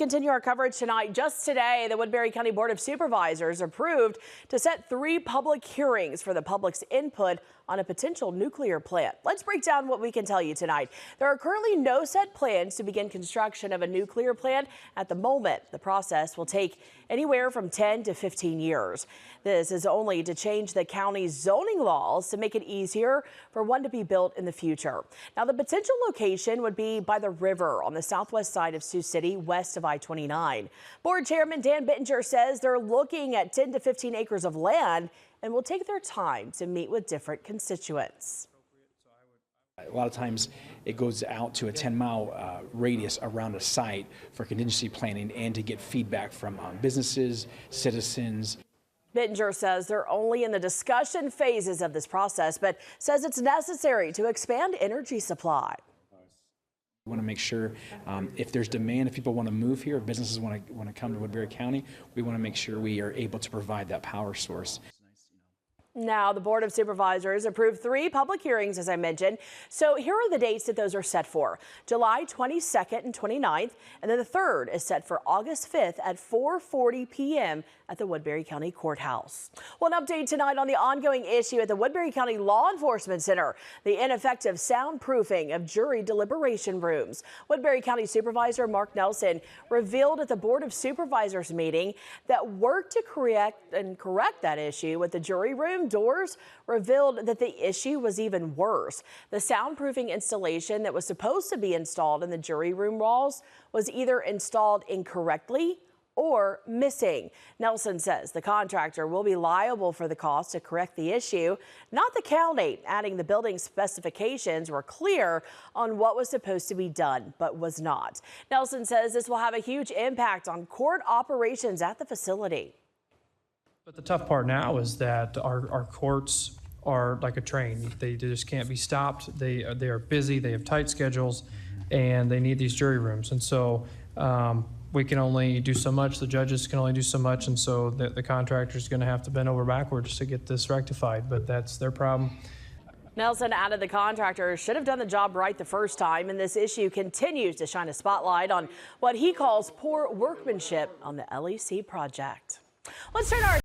Continue our coverage tonight. Just today, the Woodbury County Board of Supervisors approved to set 3 public hearings for the public's input on a potential nuclear plant. Let's break down what we can tell you tonight. There are currently no set plans to begin construction of a nuclear plant at the moment. The process will take anywhere from 10 to 15 years. This is only to change the county's zoning laws to make it easier for one to be built in the future. Now, the potential location would be by the river on the southwest side of Sioux City, west of I-29. Board Chairman Dan Bittinger says they're looking at 10 to 15 acres of land and will take their time to meet with different constituents. A lot of times it goes out to a 10-mile radius around a site for contingency planning and to get feedback from businesses, citizens. Bittinger says they're only in the discussion phases of this process, but says it's necessary to expand energy supply. We want to make sure if there's demand, if people want to move here, if businesses want to come to Woodbury County, we want to make sure we are able to provide that power source. Now, the Board of Supervisors approved 3 public hearings, as I mentioned. So here are the dates that those are set for: July 22nd and 29th, and then the 3rd is set for August 5th at 4:40 p.m. at the Woodbury County Courthouse. Well, an update tonight on the ongoing issue at the Woodbury County Law Enforcement Center, the ineffective soundproofing of jury deliberation rooms. Woodbury County Supervisor Mark Nelson revealed at the Board of Supervisors meeting that work to correct that issue with the jury room doors revealed that the issue was even worse. The soundproofing installation that was supposed to be installed in the jury room walls was either installed incorrectly or missing. Nelson says the contractor will be liable for the cost to correct the issue, not the county, adding the building specifications were clear on what was supposed to be done but was not. Nelson says this will have a huge impact on court operations at the facility. But the tough part now is that our courts are like a train. They just can't be stopped. They are busy, they have tight schedules, and they need these jury rooms. And so we can only do so much, the judges can only do so much, and so the contractor's gonna have to bend over backwards to get this rectified, but that's their problem. Nelson added the contractor should have done the job right the first time, and this issue continues to shine a spotlight on what he calls poor workmanship on the LEC project. Let's turn our